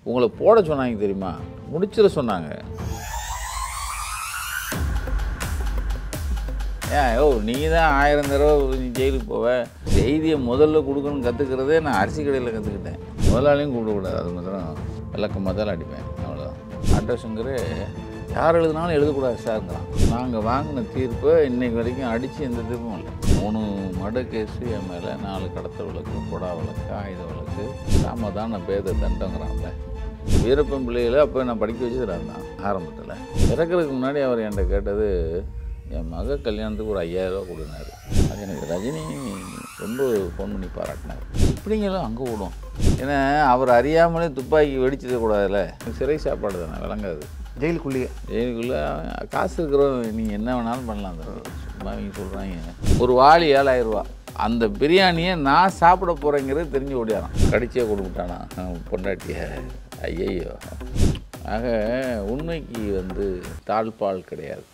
உங்களை போட சொன்னாங்க தெரியுமா? முடிச்சிட சொன்னாங்க. ஏன் நீ தான் 1000 தடவை நீ ஜெயிலுக்கு போவ. செய்தியை முதல்ல கொடுக்கணும்னு கற்றுக்கிறதே நான் அரிசி கடையில் கற்றுக்கிட்டேன். முதலாளியும் கூப்பிடக்கூடாது, அது மாத்திரம் விளக்கமாக தான் அடிப்பேன், அவ்வளோதான். ஆட்டோ சங்கர் யார் எழுதினாலும் எழுதக்கூடாது சார்ங்கிறான். நாங்கள் வாங்கின தீர்ப்பை இன்றைக்கு வரைக்கும் அடித்து எந்த தீர்ப்பும் இல்லை. 3 மர்டர் கேஸு என் மேலே, 4 கடத்தல் வழக்கு, கொடா வழக்கு, ஆயுத வழக்கு, சாமதான பேத தண்டங்கிறான்ல. வீரப்பன் பிள்ளைகளை அப்போ நான் படிக்க வச்சுக்கிறான் தான் ஆரம்பத்தில். இறக்கிறதுக்கு முன்னாடி அவர் என்கிட்ட கேட்டது, என் மக கல்யாணத்துக்கு ஒரு 5000 ரூபா கொடுனாரு. அது எனக்கு ரஜினி ரொம்ப ஃபோன் பண்ணி பாராட்டினார். இப்படிங்களும் அங்கே விடும். ஏன்னா அவர் அறியாமலே துப்பாக்கி வெடிச்சிடக்கூடாதுல்ல. சிறை சாப்பாடு தானே, விளங்காது. ஜெயிலுக்குள்ளே காசு இருக்கிறவங்க நீங்கள் என்ன வேணாலும் பண்ணலாம். சும்மா அவங்க சொல்கிறாங்க. ஒரு வாளி 7000 ரூபா. அந்த பிரியாணியை நான் சாப்பிட போகிறேங்கிறது தெரிஞ்சு ஓடியாரான். கடிச்சே கொடுத்துட்டானா பொண்டாட்டிய. ஐயையோ. ஆக உண்மைக்கு தாழ்பால் கிடையாது.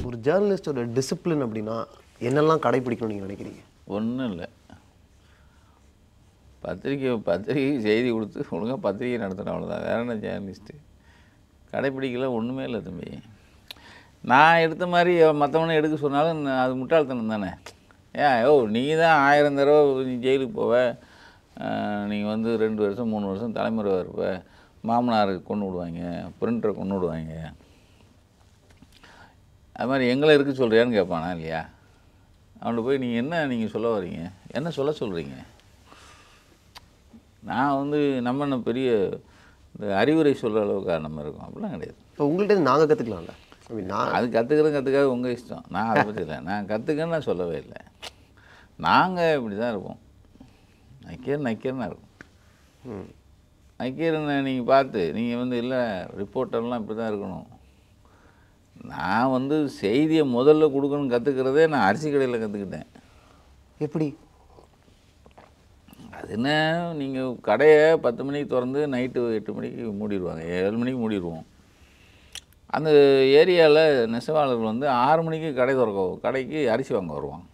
ஒரு ஜேர்னலிஸ்டோட டிசிப்ளின் அப்படின்னா என்னெல்லாம் கடைபிடிக்கணும்னு நீங்கள் நினைக்கிறீங்க? ஒன்றும் இல்லை, பத்திரிக்கை செய்தி கொடுத்து ஒழுங்காக பத்திரிக்கை நடத்துகிறேன், அவ்வளோதான். வேற என்ன ஜேர்னலிஸ்ட்டு? கடைப்பிடிக்கல ஒன்றுமே இல்லை தம்பி. நான் எடுத்த மாதிரி மற்றவனை எடுக்க சொன்னாலும் அது முட்டாள்தனம் தானே. நீ தான் 1000 தடவை நீ ஜெயிலுக்கு போவ, நீங்கள் 2 வருஷம் 3 வருஷம் தலைமுறையாக இருப்ப, மாமனாருக்கு கொண்டு விடுவாங்க, பிரிண்டரை கொண்டு விடுவாங்க, அது மாதிரி எங்களை இருக்க சொல்கிறியான்னு கேட்பானா இல்லையா? அவன்கிட்ட போய் நீங்கள் சொல்ல வரீங்க, என்ன சொல்கிறீங்க? நான் நம்ம என்ன பெரிய இந்த அறிவுரை சொல்கிற அளவுக்கு நம்ம இருக்கோம், அப்படிலாம் கிடையாது. இப்போ உங்கள்கிட்ட நாங்கள் கற்றுக்கலாம்ல. அது கற்றுக்காது உங்கள் இஷ்டம். நான் அதை பற்றி இல்லை, நான் கற்றுக்கன்னு நான் சொல்லவே இல்லை. நாங்கள் இப்படி தான் இருப்போம். நக்கீரனா இருக்கும். நக்கீரனை நீங்கள் பார்த்து நீங்கள் இல்லை ரிப்போர்ட்டர்லாம் இப்படி தான் இருக்கணும். நான் செய்தியை முதல்ல கொடுக்கணும்னு கற்றுக்கிறதே நான் அரிசி கடையில் கற்றுக்கிட்டேன். எப்படி? அது என்ன, நீங்கள் கடையை 10 மணிக்கு திறந்து நைட்டு 8 மணிக்கு மூடிடுவாங்க, 7 மணிக்கு மூடிடுவோம். அந்த ஏரியாவில் நெசவாளர்கள் 6 மணிக்கு கடைக்கு அரிசி வாங்க வருவான்.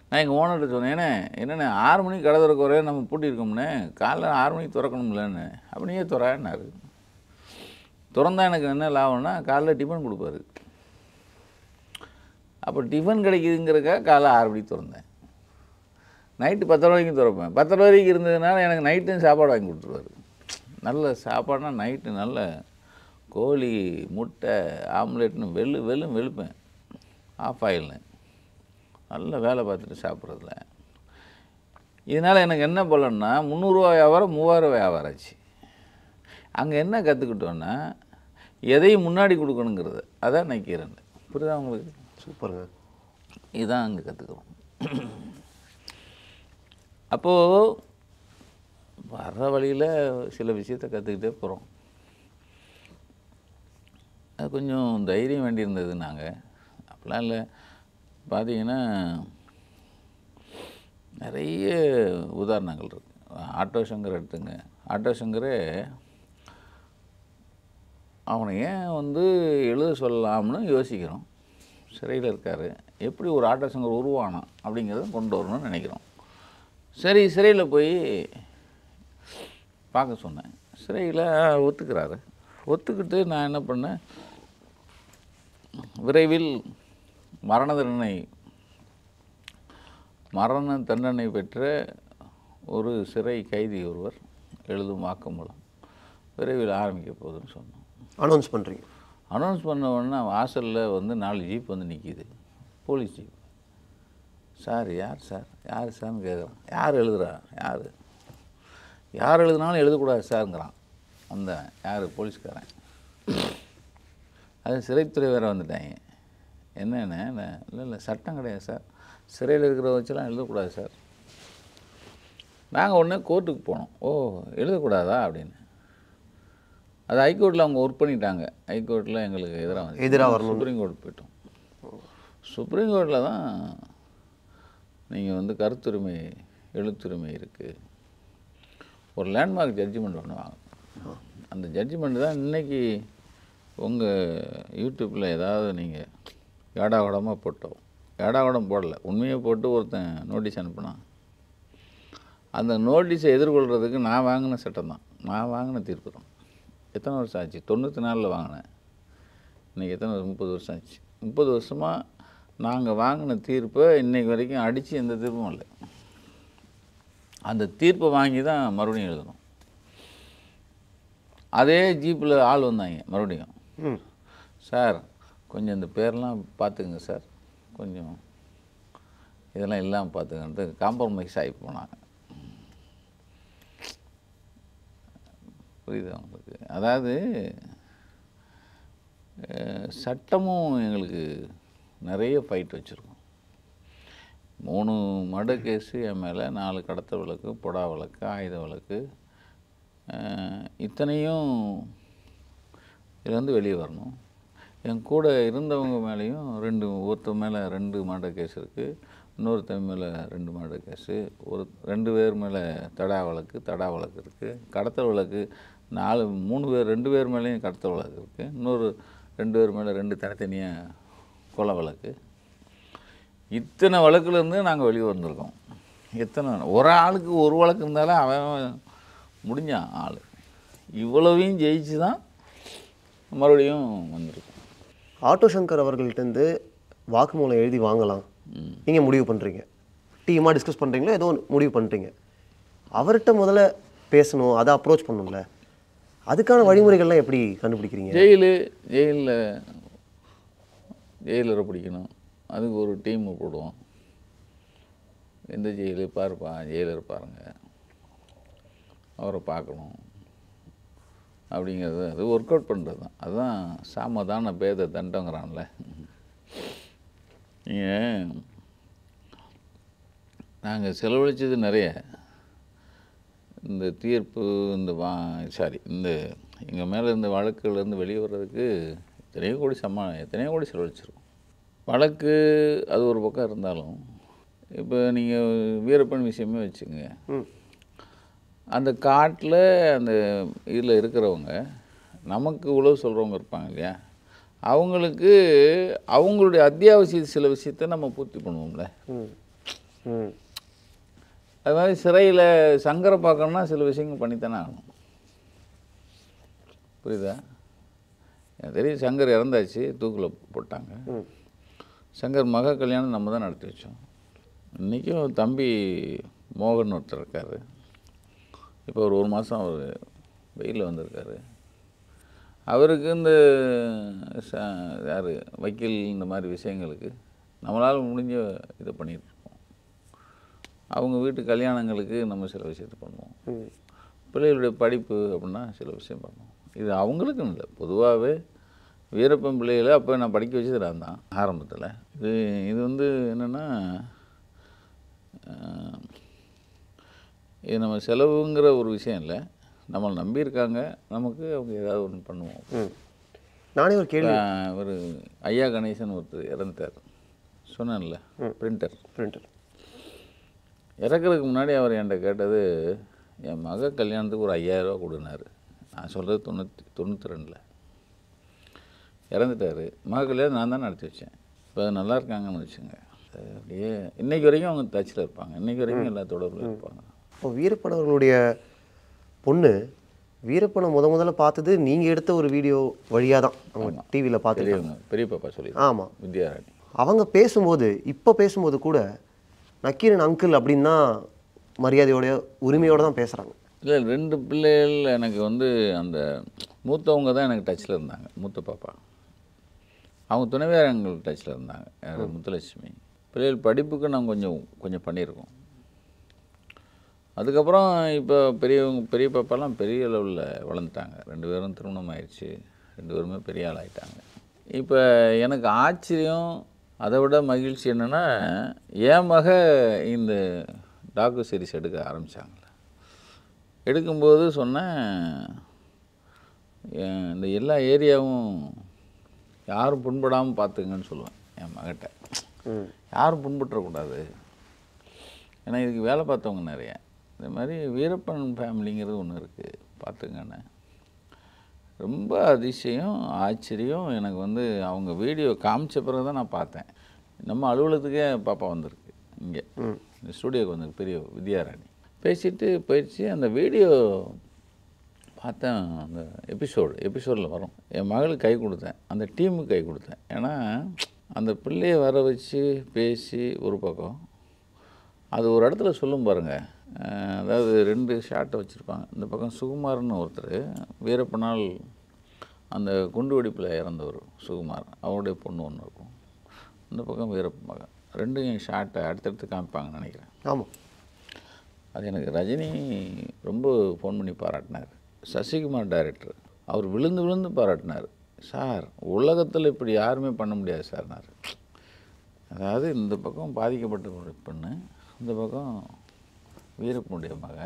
நான் எங்கள் ஓனர்கிட்ட சொன்னேன், என்னென்ன 6 மணிக்கு கடை திறக்க வரையும் நம்ம பூட்டியிருக்கோம்னே, காலைல 6 மணிக்கு திறக்கணும்லன்னு. அப்படியே திறன்னாரு. திறந்தா எனக்கு என்ன லாபம்னா, காலைல டிஃபன் கொடுப்பாரு. அப்போ டிஃபன் கிடைக்குதுங்கிறக்காக காலைல 6 மணிக்கு திறந்தேன். நைட்டு 10 வரைக்கும் திறப்பேன். 10 வரைக்கும் இருந்ததுனால எனக்கு நைட்டும் சாப்பாடு வாங்கி கொடுத்துருவாரு. நல்ல சாப்பாடுனா நைட்டு நல்ல கோழி, முட்டை, ஆம்லேட்னு வெளுப்பேன். ஆஃப் ஆயில்னு நல்ல வேலை பார்த்துட்டு சாப்பிட்றதுல. இதனால் எனக்கு என்ன பலன்னா, 300 ரூபா வியாபாரம் 3000 வியாபாரம் ஆச்சு. அங்கே என்ன கற்றுக்கிட்டோன்னா, எதையும் முன்னாடி கொடுக்கணுங்கிறது. அதான் நக்கீரன். புரியுதா உங்களுக்கு? சூப்பருங்க. இதுதான் அங்கே கற்றுக்கிறோம். அப்போது வர்ற வழியில் சில விஷயத்தை கற்றுக்கிட்டே போகிறோம். அது கொஞ்சம் தைரியம் வேண்டியிருந்தது. நாங்கள் அப்படிலாம் இல்லை. பார்த்தீங்கன்னா நிறைய உதாரணங்கள் இருக்குது. ஆட்டோ சங்கர் எடுத்துங்க. ஆட்டோ சங்கரே அவனை ஏன் எழுத சொல்லலாம்னு யோசிக்கிறோம். சிறையில் இருக்கார், எப்படி ஒரு ஆட்டோ சங்கர் உருவானான் அப்படிங்கிறத கொண்டு வரணும்னு நினைக்கிறோம். சரி, சிறையில் போய் பார்க்க சொன்னேன். சிறையில் ஒத்துக்கிறாரு. ஒத்துக்கிட்டு நான் என்ன பண்ணேன், விரைவில் மரண தண்டனை பெற்ற ஒரு சிறை கைதி ஒருவர் எழுதும் வாக்குமூலம் விரைவில் ஆரம்பிக்க போகுதுன்னு சொன்னோம். அனௌன்ஸ் பண்ணுறீங்க? அனௌன்ஸ் பண்ண உடனே வாசலில் 4 ஜீப் நிற்கிது, போலீஸ் ஜீப். சார் யார் சார்னு கேட்குறான். யார் எழுதுறா? யார் எழுதுனாலும் எழுதக்கூடாது சாருங்கிறான். யார்? போலீஸ்காரன். அது சிறைத்துறை வேறு வந்துட்டாங்க. என்னென்ன இல்லை சட்டம் கிடையாது சார், சிறையில் இருக்கிற வச்செல்லாம் எழுதக்கூடாது சார். நாங்கள் உடனே கோர்ட்டுக்கு போனோம். ஓ, எழுதக்கூடாதா அப்படின்னு. அது ஹைகோர்ட்டில் அவங்க ஒர்க் பண்ணிட்டாங்க. ஹைகோர்ட்டில் எங்களுக்கு எதிராக வரணும். சுப்ரீம் கோர்ட் போய்ட்டோம். சுப்ரீம் கோர்ட்டில் தான் நீங்கள் கருத்துரிமை எழுத்துரிமை இருக்குது, ஒரு லேண்ட்மார்க் ஜட்ஜ்மெண்ட் ஒன்று வாங்கணும். அந்த ஜட்ஜ்மெண்ட் தான் இன்றைக்கி உங்கள் யூடியூப்பில் ஏதாவது நீங்கள் ஏடாகூடமாக போட்டோம், ஏடாகூடம் போடலை, உண்மையை போட்டு ஒருத்தன் நோட்டீஸ் அனுப்புனான். அந்த நோட்டீஸை எதிர்கொள்கிறதுக்கு நான் வாங்கின சட்டம் தான், நான் வாங்கின தீர்ப்பு தான். எத்தனை வருஷம் ஆச்சு? 94 வாங்கினேன். இன்றைக்கி எத்தனை வருஷம்? 30 வருஷம் ஆச்சு. 30 வருஷமாக நாங்கள் வாங்கின தீர்ப்பை இன்றைக்கு வரைக்கும் அடித்து எந்த தீர்ப்பும் இல்லை. அந்த தீர்ப்பை வாங்கி தான் மறுபடியும் எழுதணும். அதே ஜீப்பில் ஆள் வந்தாங்க மறுபடியும், சார் கொஞ்சம் இந்த பேரெலாம் பார்த்துக்குங்க சார், கொஞ்சம் இதெல்லாம் இல்லாமல் பார்த்துக்கன்ட்டு காம்ப்ரமைஸ் ஆகி போனாங்க. புரியுது அவங்களுக்கு? அதாவது சட்டமும் எங்களுக்கு நிறைய ஃபைட் வச்சுருக்கோம். 3 மர்டர் கேஸு என் மேலே, 4 கடத்தல் வழக்கு, பொடா வழக்கு, ஆயுத வழக்கு, இத்தனையும் இதுலேருந்து வெளியே வரணும். என் கூட இருந்தவங்க மேலேயும் ஒருத்தர் மேலே 2 மர்டர் கேஸ் இருக்குது, இன்னொருத்தன் மேலே 2 மர்டர் கேஸு, 2 பேர் மேலே தடா வழக்கு இருக்குது, கடத்தல் வழக்கு 2 பேர் மேலேயும் கடத்தல் வழக்கு இருக்குது, இன்னொரு 2 பேர் மேலே 2 தனித்தனியாக கொலை வழக்கு. இத்தனை வழக்குலேருந்து நாங்கள் வெளியே வந்திருக்கோம். ஒரு ஆளுக்கு ஒரு வழக்கு இருந்தாலே அவன் முடிஞ்சான் ஆள். இவ்வளவையும் ஜெயிச்சு தான் மறுபடியும் வந்திருக்கோம். ஆட்டோ சங்கர் அவர்கள்ட்டேருந்து வாக்குமூலம் எழுதி வாங்கலாம் நீங்கள் முடிவு பண்ணுறீங்க, டீமாக டிஸ்கஸ் பண்ணுறீங்களோ ஏதோ முடிவு பண்ணுறீங்க. அவர்கிட்ட முதல்ல பேசணும், அதை அப்ரோச் பண்ணணும்ல, அதுக்கான வழிமுறைகள்லாம் எப்படி கண்டுபிடிக்கிறீங்க? ஜெயிலரை பிடிக்கணும், அதுக்கு ஒரு டீம் போடுவோம். எந்த ஜெயிலு பாருப்பா, ஜெயிலர் பாருங்கள், அவரை பார்க்கணும் அப்படிங்கிறது, அது ஒர்க் அவுட் பண்ணுறது தான். அதுதான் சாமதான பேத தண்டங்கிறான்ல. நீங்கள் நாங்கள் செலவழித்தது நிறைய. இந்த தீர்ப்பு இந்த இந்த எங்கள் மேலே இருந்த வழக்குலேருந்து வெளியே வர்றதுக்கு எத்தனையோ கோடி செலவழிச்சிருக்கோம். வழக்கு அது ஒரு பக்கம் இருந்தாலும், இப்போ நீங்கள் வீரப்பன் விஷயமே வச்சுங்க, அந்த காட்டில் அந்த இதில் இருக்கிறவங்க நமக்கு உழவு சொல்கிறவங்க இருப்பாங்க இல்லையா, அவங்களுக்கு அவங்களுடைய அத்தியாவசிய சில விஷயத்தை நம்ம பூர்த்தி பண்ணுவோம்ல. அது மாதிரி சிறையில் சங்கரை பார்க்கணுன்னா சில விஷயங்கள் பண்ணித்தானே ஆகணும். புரியுதா? எனக்கு தெரியும், சங்கர் இறந்தாச்சு, தூக்கில் போட்டாங்க. சங்கர் மக கல்யாணம் நம்ம தான் நடத்தி வச்சோம். இன்றைக்கும் தம்பி மோகன் ஒருத்தர் இருக்கார். இப்போ ஒரு மாதம் அவர் வெயிலில் வந்திருக்காரு. அவருக்கு இந்த வக்கீல் இந்த மாதிரி விஷயங்களுக்கு நம்மளால் முடிஞ்ச இதை பண்ணிகிட்ருக்கோம். அவங்க வீட்டு கல்யாணங்களுக்கு நம்ம சில விஷயத்தை பண்ணுவோம். பிள்ளைகளுடைய படிப்பு அப்படின்னா சில விஷயம் பண்ணுவோம். இது அவங்களுக்கும் இல்லை, பொதுவாகவே வீரப்பன் பிள்ளைகளை அப்போ நான் படிக்க வச்சது நான் தான் ஆரம்பத்தில். இது என்னென்னா, இது நம்ம செலவுங்கிற ஒரு விஷயம் இல்லை, நம்மளை நம்பியிருக்காங்க, நமக்கு அவங்க ஏதாவது ஒன்று பண்ணுவோம். நானே ஒரு கேள்வி, ஒரு ஐயா கணேசன் ஒருத்தர் இறந்துட்டார் சொன்னேன்ல, பிரிண்டர் இறக்குறதுக்கு முன்னாடி அவர் என்கிட்ட கேட்டது, என் மக கல்யாணத்துக்கு ஒரு 5000 ரூபா கொடுனார். நான் சொல்கிறது 92 இறந்துட்டார். மக கல்யாணம் நான் தான் நடத்தி வச்சேன். இப்போ அது நல்லா இருக்காங்கன்னு வச்சுங்க. அப்படியே இன்றைக்கி வரைக்கும் அவங்க டச்சில் இருப்பாங்க, இன்றைக்கி வரைக்கும் எல்லா தொடர்பில் இருப்பாங்க. இப்போ வீரப்பன் அவர்களுடைய பொண்ணு வீரப்பனை முதல்ல பார்த்தது நீங்கள் எடுத்த ஒரு வீடியோ வழியாக தான் அவங்க டிவியில் பார்த்துருக்காங்க. பெரிய பாப்பா சொல்லி. ஆமாம், வித்யாராணி. அவங்க இப்போ பேசும்போது கூட நக்கீரன் அங்கிள் அப்படின்னா மரியாதையோட உரிமையோடு தான் பேசுகிறாங்க. இல்லை, 2 பிள்ளைகள் எனக்கு அந்த மூத்தவங்க தான் எனக்கு டச்சில் இருந்தாங்க. மூத்த பாப்பா அவங்க துணைவியார் எங்களுக்கு டச்சில் இருந்தாங்க. யார்? முத்துலட்சுமி. பிள்ளைகள் படிப்புக்கு நாங்கள் கொஞ்சம் பண்ணியிருக்கோம். அதுக்கப்புறம் இப்போ பெரிய பாப்பாலாம் பெரிய அளவில் வளர்ந்துட்டாங்க. 2 பேரும் திருமணம் ஆயிடுச்சு, 2 பேருமே பெரிய ஆள் ஆகிட்டாங்க. இப்போ எனக்கு ஆச்சரியம், அதை விட மகிழ்ச்சி என்னென்னா, என் மக இந்த டாக்கு சீரிஸ் எடுக்க ஆரம்பித்தாங்கள. எடுக்கும்போது சொன்னேன், இந்த எல்லா ஏரியாவும் யாரும் புண்படாமல் பார்த்துங்கன்னு சொல்லுவேன் என் மகிட்ட. யாரும் புண்பற்றக்கூடாது, ஏன்னா இதுக்கு வேலை பார்த்தவங்க நிறைய. இந்த மாதிரி வீரப்பன் ஃபேமிலிங்கிறது ஒன்று இருக்குது பார்த்துங்கண்ணே. ரொம்ப அதிசயம் ஆச்சரியம் எனக்கு வந்து அவங்க வீடியோ காமிச்ச பிறகு தான் நான் பார்த்தேன். நம்ம அலுவலகத்துக்கே பாப்பா வந்திருக்கு, இங்கே இந்த ஸ்டூடியோக்கு வந்திருக்கு, பெரிய வித்யாராணி பேசிட்டு போயிடுச்சு. அந்த வீடியோ பார்த்தேன், அந்த எபிசோடில் வரும். என் மகளுக்கு கை கொடுத்தேன், அந்த டீமுக்கு கை கொடுத்தேன். ஏன்னா அந்த பிள்ளையை வர வச்சு பேசி ஒரு பக்கம், அது ஒரு இடத்துல சொல்லும் பாருங்கள். அதாவது 2 ஷாட்டை வச்சுருப்பாங்க. இந்த பக்கம் சுகுமார்னு ஒருத்தர், வீரப்பனால் அந்த குண்டு வெடிப்பில் இறந்தவர் சுகுமார், அவருடைய பொண்ணு ஒன்று இருக்கும். இந்த பக்கம் வீரப்பன் மகன், 2 ஷாட்டை அடுத்தடுத்து காமிப்பாங்கன்னு நினைக்கிறேன். ஆமாம், அது எனக்கு ரஜினி ரொம்ப ஃபோன் பண்ணி பாராட்டினார். சசிகுமார் டைரக்டர், அவர் விழுந்து விழுந்து பாராட்டினார். சார், உலகத்தில் இப்படி யாருமே பண்ண முடியாது சார்னார். அதாவது இந்த பக்கம் பாதிக்கப்பட்ட ஒரு பெண்ணு, இந்த பக்கம் வீரப்பனுடைய மக,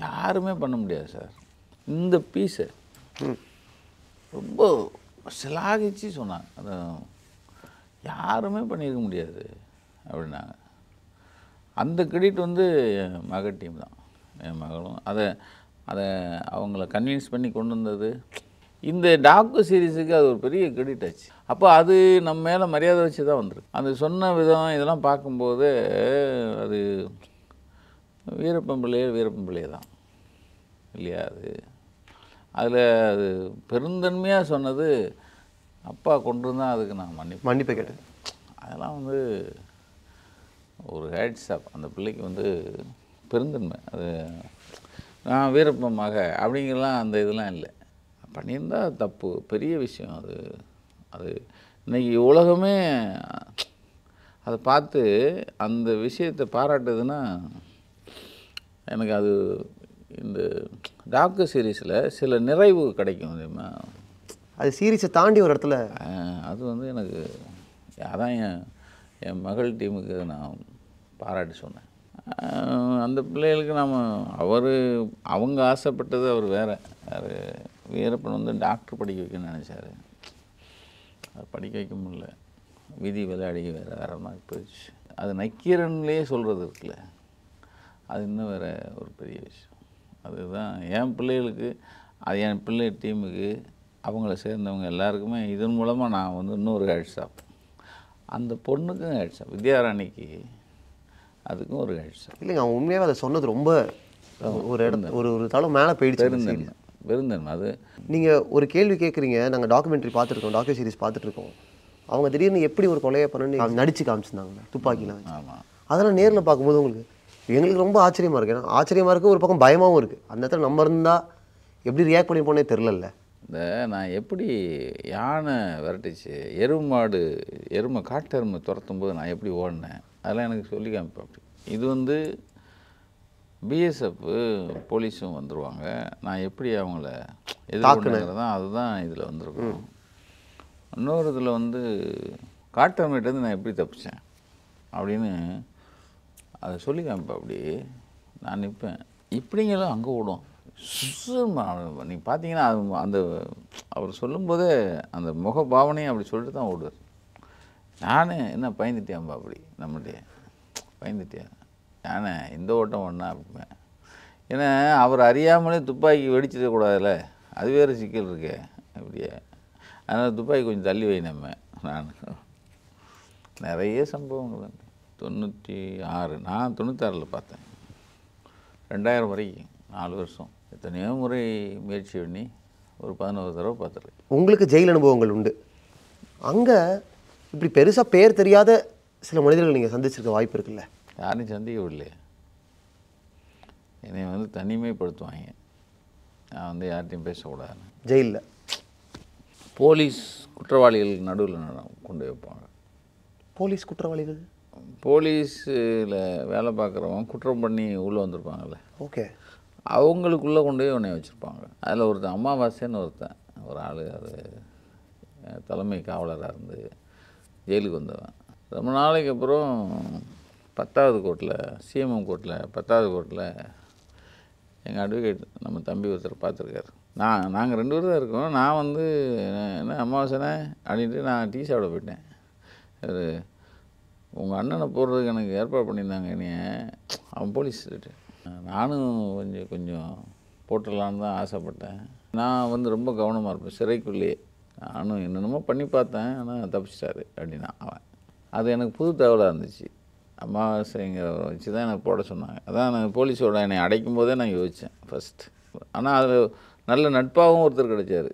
யாருமே பண்ண முடியாது சார். இந்த பீஸை ரொம்ப சிலாகிச்சு சொன்னாங்க. அது யாருமே பண்ணியிருக்க முடியாது அப்படின்னாங்க. அந்த கிரெடிட் வந்து என் மக டீம் தான். என் மகளும் அதை அவங்கள கன்வின்ஸ் பண்ணி கொண்டு வந்தது. இந்த டாக்கு சீரீஸுக்கு அது ஒரு பெரிய கிரெடிட் ஆச்சு. அப்போ அது நம்ம மேலே மரியாதை வச்சு தான் வந்திருக்கு. அந்த சொன்ன விதம் இதெல்லாம் பார்க்கும்போது அது வீரப்பன் பிள்ளையே தான் இல்லையா? அதில் அது பெருந்தன்மையாக சொன்னது அப்பா கொண்டு இருந்தால் அதுக்கு நான் மன்னிப்பு கேட்டேன். அதெல்லாம் வந்து ஒரு ஹேட்ஸ் ஆப். அந்த பிள்ளைக்கு வந்து பெருந்தன்மை. அது நான் வீரப்பன் மக அப்படிங்கலாம் அந்த இதெல்லாம் இல்லை. பண்ணியிருந்தா தப்பு, பெரிய விஷயம். அது இன்றைக்கி உலகமே அதை பார்த்து அந்த விஷயத்தை பாராட்டுதுன்னா எனக்கு அது இந்த டாக்கு சீரீஸில் சில நிறைவு கிடைக்கும் தெரியுமா? அது சீரீஸை தாண்டி ஒரு இடத்துல அது வந்து எனக்கு அதான் என் மகள் டீமுக்கு நான் பாராட்டி சொன்னேன். அந்த பிள்ளைகளுக்கு அவங்க ஆசைப்பட்டது அவர் வேறு வீரப்பன் வந்து டாக்டர் படிக்க வைக்கணும்னு நினச்சாரு. அது படிக்க வைக்க முடியல, விதி விளையாடி வேறு மாதிரி போயிடுச்சு. அது நக்கீரன்லேயே சொல்கிறது இருக்குல்ல, அது இன்னும் வேறு ஒரு பெரிய விஷயம். அதுதான் என் பிள்ளைகளுக்கு, அது என் பிள்ளை டீமுக்கு, அவங்கள சேர்ந்தவங்க எல்லாருக்குமே இதன் மூலமாக நான் வந்து இன்னொரு ஹேட்ஸ்ஆப். அந்த பொண்ணுக்கும் ஹேட்ஸ்ஆப், வித்யாராணிக்கு அதுக்கும் ஒரு ஹேட்ஸ்ஆப். இல்லைங்க, அவன் உண்மையாகவே அதை சொன்னது ரொம்ப ஒரு இடத்துல ஒரு தளம் மேலே போயிடுச்சு. பெருந்தன்மை. அது நீங்கள் ஒரு கேள்வி கேட்குறீங்க, நாங்கள் டாக்குமெண்ட்ரி பார்த்துருக்கோம், டாக்கு சீரிஸ் பார்த்துட்ருக்கோம். அவங்க திடீர்னு எப்படி ஒரு கொலையை பண்ணணும்னு நடித்து காமிச்சிருந்தாங்க துப்பாக்கிலாம். ஆமாம், அதெல்லாம் நேரில் பார்க்கும்போது எங்களுக்கு ரொம்ப ஆச்சரியமாக இருக்குது. ஏன்னா ஆச்சரியமாக இருக்குது, ஒரு பக்கம் பயமாகவும் இருக்குது. அந்த இடத்துல நம்ம இருந்தால் எப்படி ரியாக்ட் பண்ணி போனே தெரிலல்ல. நான் எப்படி யானை விரட்டிச்சு, காட்டு எருமை துரத்தும் போது நான் எப்படி ஓடினேன், அதெல்லாம் எனக்கு சொல்லி காமிப்பேன். அப்படி இது வந்து பிஎஸ்எஃப் போலீஸும் வந்துடுவாங்க, நான் எப்படி அவங்கள எதிர்கொண்டுங்கிறது தான் அதுதான் இதில் வந்திருக்கும். இன்னொரு இதில் வந்து காட்டு எருமையிட்டேருந்து நான் எப்படி தப்பிச்சேன் அப்படின்னு அதை சொல்லி காமிப்பேன். அப்படி நான் நிற்பேன், இப்படிங்கெல்லாம் அங்கே ஓடும். நீங்கள் பார்த்தீங்கன்னா அந்த அவர் சொல்லும்போதே அந்த முக பாவனையும் அப்படி சொல்லிட்டு தான் ஓடுவார். நான் என்ன பயந்துட்டியாம்பா, அப்படி நம்மகிட்டே பயந்துட்டியா யானை இந்த ஓட்டம் ஒன்றா அப்படிப்பேன். ஏன்னா அவர் அறியாமலே துப்பாக்கி வெடிச்சிடக்கூடாதுல்ல, அது வேறு சிக்கல் இருக்கே அப்படியே. அதனால் துப்பாக்கி கொஞ்சம் தள்ளி வை நம்ம. நான் நிறைய சம்பவங்கள் 96 நான் 96 பார்த்தேன், 2000 வரைக்கும் 4 வருஷம் எத்தனையோ முறை முயற்சி பண்ணி ஒரு 11 தடவை பார்த்துருக்கேன். உங்களுக்கு ஜெயில் அனுபவங்கள் உண்டு. அங்கே இப்படி பெருசாக பேர் தெரியாத சில மனிதர்கள் நீங்கள் சந்திச்சிருக்க வாய்ப்பு இருக்குல்ல? யாரையும் சந்திக்கவில்லை. என்னை வந்து தனிமைப்படுத்துவாங்க, நான் வந்து யார்கிட்டையும் பேசக்கூடாது. ஜெயிலில் போலீஸ் குற்றவாளிகள் நடுவில் கொண்டு வைப்பாங்க. போலீஸ் குற்றவாளிகள், போலீஸில் வேலை பார்க்குறவங்க குற்றம் பண்ணி உள்ளே வந்திருப்பாங்கள்ல, ஓகே, அவங்களுக்குள்ளே கொண்டு போய் உன்னை வச்சுருப்பாங்க. அதில் ஒருத்தன் அமாவாசைன்னு ஒரு ஆள், அது தலைமை காவலராக இருந்து ஜெயிலுக்கு வந்தவன். ரொம்ப நாளைக்கு அப்புறம் 10வது கோர்ட்டில், சிஎம்எம் கோர்ட்டில் 10வது கோர்ட்டில் எங்கள் அட்வொகேட் நம்ம தம்பி ஒருத்தர் பார்த்துருக்காரு. நாங்கள் 2 பேர் தான் இருக்கோம். நான் வந்து என்ன அமாவாசைனே அப்படின்ட்டு நான் டீ சாப்பிட போயிட்டேன். அது உங்கள் அண்ணனை போடுறதுக்கு எனக்கு ஏற்பாடு பண்ணியிருந்தாங்க. என்னைய அவன் போலீஸ் நானும் கொஞ்சம் கொஞ்சம் போட்டுடலான்னு தான் ஆசைப்பட்டேன். நான் வந்து ரொம்ப கவனமாக இருப்பேன் சிறைக்குள்ளேயே. நானும் என்னென்னமோ பண்ணி பார்த்தேன், ஆனால் தப்பிச்சிட்டாரு அப்படின்னா அவன். அது எனக்கு புது தகவலாக இருந்துச்சு. அமாவாசைங்கிற வச்சு தான் எனக்கு போட சொன்னாங்க. அதான் நான் போலீஸோட என்னை அடைக்கும் போதே நான் யோசித்தேன் ஃபஸ்ட்டு. ஆனால் அதில் நல்ல நட்பாகவும் ஒருத்தர் கிடைச்சார்,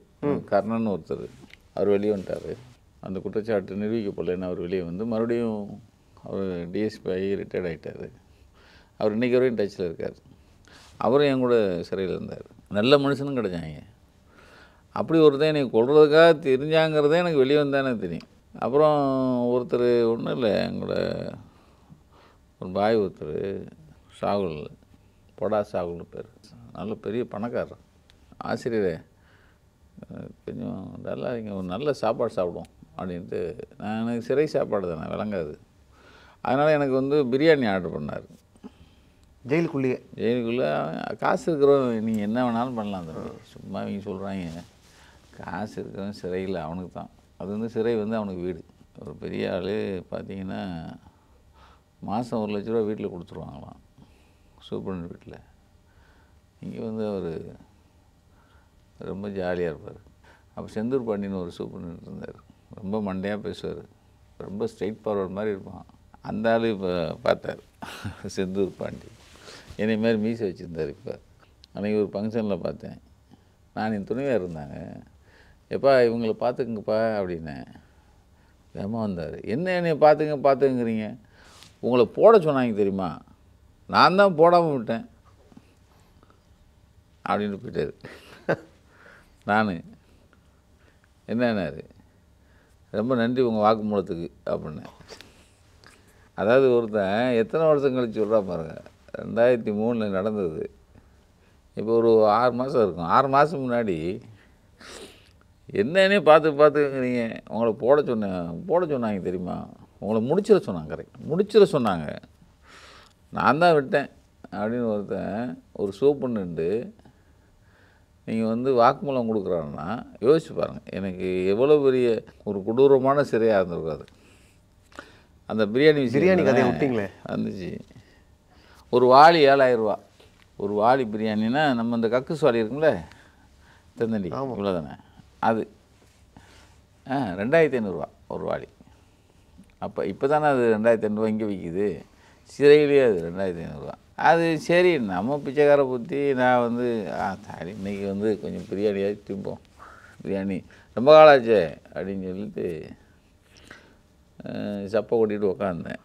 கர்ணன் ஒருத்தர். அவர் வெளியே வந்துட்டார். அந்த குற்றச்சாட்டு நிரூபிக்கப்படலைன்னு அவர் வெளியே வந்து மறுபடியும் அவர் டிஎஸ்பி ஆகி ரிட்டையர்ட் ஆகிட்டார். அவர் இன்றைக்கி வரையும் டச்சில் இருக்கார். அவரும் என் கூட சிறையில் இருந்தார். நல்ல மனுஷனும் கிடைச்சாங்க. அப்படி ஒருத்தன் என்னை கொல்றதுக்காக தெரிஞ்சாங்கிறதே எனக்கு வெளியே வந்தானே தெரியும். அப்புறம் ஒருத்தர் ஒன்றும் இல்லை, எங்களோட ஒரு பாய் ஒருத்தர் சாகுல், பொடா சாகுல்னு பேர், நல்ல பெரிய பணக்காரர். ஆசிரியரே கொஞ்சம் நல்லா இங்கே ஒரு நல்ல சாப்பாடு சாப்பிடுவோம் அப்படின்ட்டு. எனக்கு சிறை சாப்பாடு தானே விளங்காது. அதனால் எனக்கு வந்து பிரியாணி ஆர்டர் பண்ணார். ஜெயிலுக்குள்ளேயே? ஜெயிலுக்குள்ளே காசு இருக்கிறவன் நீங்கள் என்ன வேணாலும் பண்ணலாம் தம்பி. சும்மா இவங்க சொல்கிறாங்க காசு இருக்கிறவன் சிறையில் அவனுக்கு தான். அது வந்து சிறை வந்து அவனுக்கு வீடு. ஒரு பெரிய ஆள் பார்த்தீங்கன்னா மாதம் 1 லட்ச ரூபா வீட்டில் கொடுத்துருவாங்களாம், சூப்பரண்ட் வீட்டில். இங்கே வந்து அவர் ரொம்ப ஜாலியாக இருப்பார். அப்போ செந்தூர் பாண்டியன் ஒரு சூப்பரண்ட் இருந்தார். ரொம்ப மண்டையாக பேசுவார், ரொம்ப ஸ்ட்ரெயிட் ஃபார்வர்ட் மாதிரி இருப்பான். அந்த ஆள் இப்போ பார்த்தார் செந்தூர் பாண்டி. என்னை மாதிரி மீசை வச்சுருந்தார். இப்போ அன்றைக்கி ஒரு ஃபங்க்ஷனில் பார்த்தேன். நான் என் துணையாக இருந்தாங்க. எப்பா இவங்களை பார்த்துக்குங்கப்பா அப்படின்னேன். வேகமாக வந்தார். என்ன என்னை பார்த்துங்கிறீங்க? உங்களை போட சொன்னாங்க தெரியுமா, நான் தான் போடாமல் விட்டேன் அப்படின்னு போயிட்டார். நான் என்னன்னாரு, ரொம்ப நன்றி உங்கள் வாக்குமூலத்துக்கு அப்படின்னேன். அதாவது ஒருத்தன் எத்தனை வருஷம் கழிச்சு சொல்கிறா பாருங்க. 2003 நடந்தது. இப்போ ஒரு 6 மாதம் இருக்கும். 6 மாதம் முன்னாடி என்னன்னே பார்த்துக்கிறீங்க, உங்களை போட சொன்னாங்க தெரியுமா, உங்களை முடிச்சிட சொன்னாங்க. கரெக்ட், முடிச்சிட சொன்னாங்க, நான் தான் விட்டேன் அப்படின்னு ஒருத்தன் ஒரு சூப்பர்னு நீங்கள் வந்து வாக்குமூலம் கொடுக்குறாருன்னா யோசிச்சு பாருங்கள். எனக்கு எவ்வளோ பெரிய ஒரு கொடூரமான சிறையாக இருந்திருக்காது. அந்த பிரியாணி கதையை விட்டிங்களே வந்துச்சு. ஒரு வாளி 7000 ரூபா. ஒரு வாளி பிரியாணின்னா நம்ம இந்த கக்குஸ் வாளி இருக்குங்களே தென்னண்டி, இவ்வளோ தானே, அது 2500 ரூபா ஒரு வாளி. அப்போ இப்போ தானே அது 2500 ரூபா இங்கே விற்கிது, சிறையிலேயே அது 2500 ரூபா. அது சரி, நம்ம பிச்சைக்கார புத்தி. நான் வந்து தாடி இன்றைக்கி வந்து கொஞ்சம் பிரியாணியாச்சும் திம்போம், பிரியாணி ரொம்ப காலாச்சே அப்படின்னு சொல்லிட்டு சப்பை கொட்டிட்டு உக்காந்தேன்.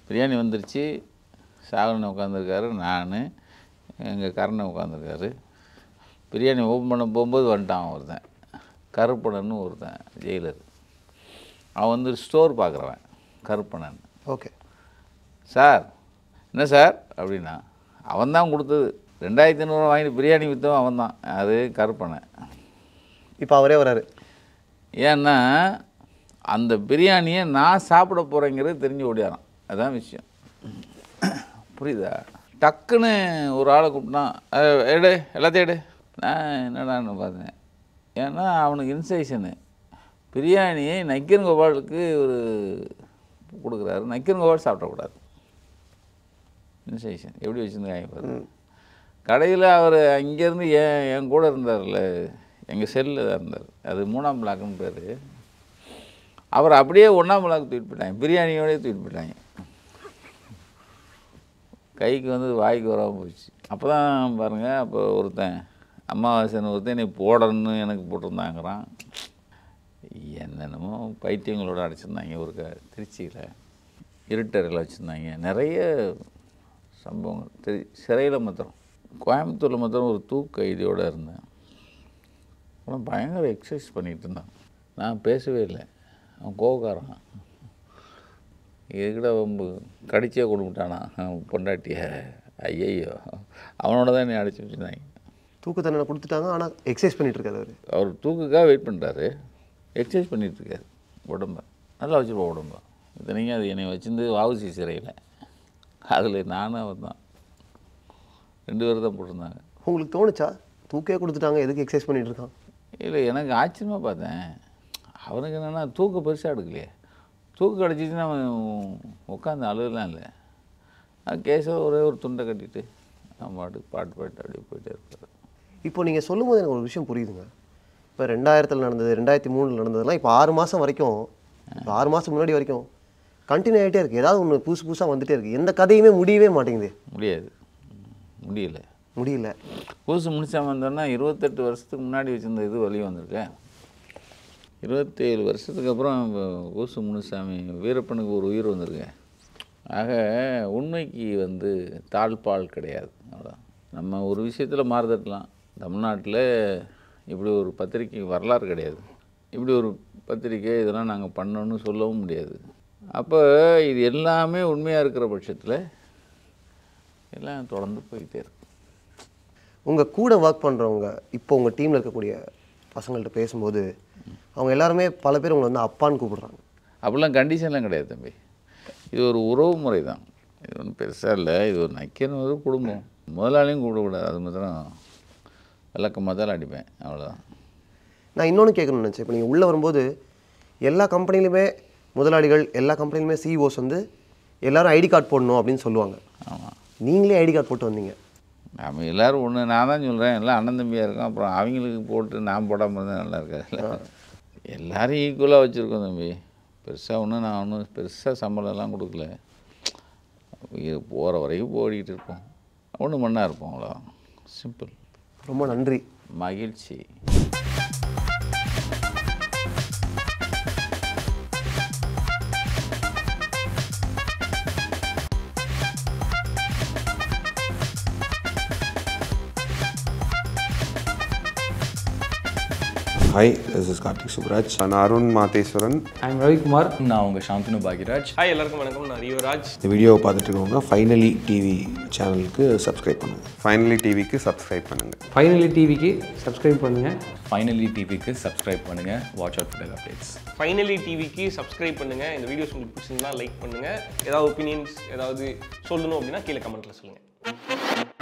பிரியாணி வந்துருச்சு. சாகலனை உட்காந்துருக்காரு, நான், எங்கள் கரணை உட்காந்துருக்காரு. பிரியாணி ஓப்பன் பண்ண போகும்போது வந்துட்டான் ஒருத்தன், கருப்பணன்னு ஒருத்தன் ஜெயிலர். அவன் வந்து ஸ்டோர் பார்க்குறவன், கருப்பணன். ஓகே சார் என்ன சார் அப்படின்னா, அவன் தான் கொடுத்தது. 2500 ரூபா வாங்கிட்டு பிரியாணி விற்றவன் அவன் தான், அது கருப்பணன். இப்போ அவரே வராரு. ஏன்னா அந்த பிரியாணியை நான் சாப்பிட போகிறேங்கிறது தெரிஞ்சு ஓடியாரான். அதுதான் விஷயம், புரியுதா? டக்குன்னு ஒரு ஆளை கூப்பிட்டான், எடு எல்லாத்தையும் எடு. நான் என்னடான்னு பார்த்தேன். ஏன்னா அவனுக்கு இன்ஸ்ட்ரக்ஷனு, பிரியாணியை நக்கீரன் கோபாலுக்கு ஒரு கொடுக்குறாரு, நக்கீரன் கோபால் சாப்பிடக்கூடாது. இன்ஸ்ட்ரக்ஷன் எப்படி வச்சுருந்தாங்க பாரு. கடையில் அவர் அங்கேருந்து என் கூட இருந்தார்ல, எங்கள் செல்லில் தான் இருந்தார். அது 3ஆம் பிளாக்குன்னு பேர். அவர் அப்படியே 1ஆம் பிளாக் தூக்கிட்டு போயிட்டாங்க, பிரியாணியோடய தூக்கிட்டு போயிட்டாங்க. கைக்கு வந்து வாய்க்கு வராமல் போச்சு. அப்போ தான் பாருங்கள், அப்போ ஒருத்தன் அமாவாசைன்னு ஒருத்தன் என்னை போடணும்னு எனக்கு போட்டிருந்தாங்கிறான். என்னென்னமோ பைத்தியங்களோட அடைச்சிருந்தாங்க. ஒரு திருச்சியில் இருட்டறையில் வச்சுருந்தாங்க. நிறைய சம்பவங்கள் சிறையில் மாத்திரம். கோயம்புத்தூரில் மாத்திரம் ஒரு தூக்கு கைதியோடு இருந்தேன். ஆனால் பயங்கர எக்ஸசைஸ் பண்ணிகிட்டு இருந்தான். நான் பேசவே இல்லை. அவன் கோவக்காரன். இதுக்கிட்ட ரொம்ப கடிச்சே கொடுத்துட்டானா பொண்டாட்டிய. ஐயையோ, அவனோட தான் என்னை அடிச்சு வச்சுருந்தாங்க. தூக்கு தண்டனை கொடுத்துட்டாங்க, ஆனால் எக்ஸசைஸ் பண்ணிகிட்ருக்காரு. அவர் தூக்குக்காக வெயிட் பண்ணுறாரு, எக்ஸசைஸ் பண்ணிகிட்ருக்காரு. உடம்ப நல்லா வச்சுருப்போம் உடம்ப. இத்தனைக்கும் அது என்னை வச்சுருந்து வாவுசி சிறையில். அதில் நானும் அவன் தான் 2 பேர் தான் போட்டிருந்தாங்க. உங்களுக்கு தோணுச்சா தூக்கே கொடுத்துட்டாங்க, எதுக்கு எக்ஸசைஸ் பண்ணிகிட்டு இருக்கான்? இல்லை, எனக்கு ஆச்சரியமாக பார்த்தேன். அவனுக்கு என்னென்னா தூக்கு பெருசாக எடுக்கலையே. தூக்கு கிடச்சிச்சின்னா அவன் உட்காந்து அழுகலாம் இல்லை. கேஸை ஒரே ஒரு துண்டை கட்டிட்டு நம்ம பாட்டுக்கு பாட்டு பாட்டு அப்படியே போயிட்டே இருப்பார். இப்போ நீங்கள் சொல்லும்போது எனக்கு ஒரு விஷயம் புரியுதுங்க. இப்போ 2000 நடந்தது, 2003 நடந்ததுலாம் இப்போ 6 மாதம் வரைக்கும், இப்போ 6 மாதம் முன்னாடி வரைக்கும் கண்டினியூ ஆகிட்டே இருக்குது. ஏதாவது ஒன்று புதுசு புதுசாக வந்துகிட்டே இருக்குது. எந்த கதையுமே முடியவே மாட்டேங்குது. முடியல. புதுசு முடிச்சாமல் வந்தோன்னா 28 வருஷத்துக்கு முன்னாடி வச்சுருந்த இது வெளியே வந்திருக்கேன். 27 வருஷத்துக்கு அப்புறம் ஊசு முனுசாமி வீரப்பனுக்கு ஒரு உயிர் வந்திருக்கேன். ஆக உண்மைக்கு வந்து தாழ்பால் கிடையாது. அவ்வளோ நம்ம ஒரு விஷயத்தில் மாறுதட்டலாம். தமிழ்நாட்டில் இப்படி ஒரு பத்திரிக்கை வரலாறு கிடையாது. இப்படி ஒரு பத்திரிக்கை இதெல்லாம் நாங்கள் பண்ணோன்னு சொல்லவும் முடியாது. அப்போ இது எல்லாமே உண்மையாக இருக்கிற பட்சத்தில் எல்லாம் தொடர்ந்து போய்கிட்டே இருக்கு. உங்கள் கூட ஒர்க் பண்ணுறவங்க இப்போ உங்கள் டீமில் இருக்கக்கூடிய பசங்கள்கிட்ட பேசும்போது அவங்க எல்லாருமே பல பேர் உங்களை வந்து அப்பான்னு கூப்பிடுறாங்க. அப்படிலாம் கண்டிஷன்லாம் கிடையாது தம்பி. இது ஒரு உறவு முறை தான். இது ஒன்றும் பெருசாக இல்லை. இது ஒரு நக்கின்னு ஒரு குடும்பம். முதலாளியும் கூப்பிடக்கூடாது. அது மாத்திரம் விளக்கமாக தான் அடிப்பேன். அவ்வளோதான். நான் இன்னொன்று கேட்கணும்னு நினச்சேன். இப்போ நீங்கள் உள்ளே வரும்போது எல்லா கம்பெனிலுமே முதலாளிகள், எல்லா கம்பெனிலுமே சிஇஓஸ் வந்து எல்லோரும் ஐடி கார்டு போடணும் அப்படின்னு சொல்லுவாங்க. ஆமாம். நீங்களே ஐடி கார்டு போட்டு வந்தீங்க. நம்ம எல்லோரும் ஒன்று, நான் தான் சொல்கிறேன், எல்லாம் அண்ணன் தம்பியாக இருக்கோம். அப்புறம் அவங்களுக்கு போட்டு நான் போடாமல் இருந்தால் நல்லா இருக்காது. எல்லோரும் ஈக்குவலாக வச்சுருக்கோம் தம்பி. பெருசாக ஒன்றும் நான் ஒன்றும் பெருசாக சம்பளம்லாம் கொடுக்கல. போகிற வரைக்கும் ஓடிக்கிட்டு இருப்போம். ஒன்று மண்ணாக இருப்போம். அவ்வளோ சிம்பிள். ரொம்ப நன்றி. மகிழ்ச்சி. Hi, this is Karthik Subraj. நான் Arun Madheswaran. I'm Ravi Kumar. நான் உங்கள் சாந்தனு பாக்யராஜ். ஹாய் எல்லாருக்கும் வணக்கம். நான் ரியோராஜ். இந்த வீடியோவை பார்த்துட்டு இருக்கவங்க ஃபைனலி டிவி சேனலுக்கு சப்ஸ்கிரைப் பண்ணுங்கள். ஃபைனலி டிவிக்கு சப்ஸ்கிரைப் பண்ணுங்கள். ஃபைனலி டிவிக்கு சப்ஸ்கிரைப் பண்ணுங்கள். ஃபைனலி டிவிக்கு சப்ஸ்கிரைப் பண்ணுங்கள். Watch out for updates. Finally டிவிக்கு சப்ஸ்கிரைப் பண்ணுங்கள். இந்த வீடியோஸ் உங்களுக்கு பிடிச்சிருந்தா லைக் பண்ணுங்கள். ஏதாவது ஒப்பீனியன்ஸ் ஏதாவது சொல்லணும் அப்படின்னா கீழே கமெண்ட்டில் சொல்லுங்கள்.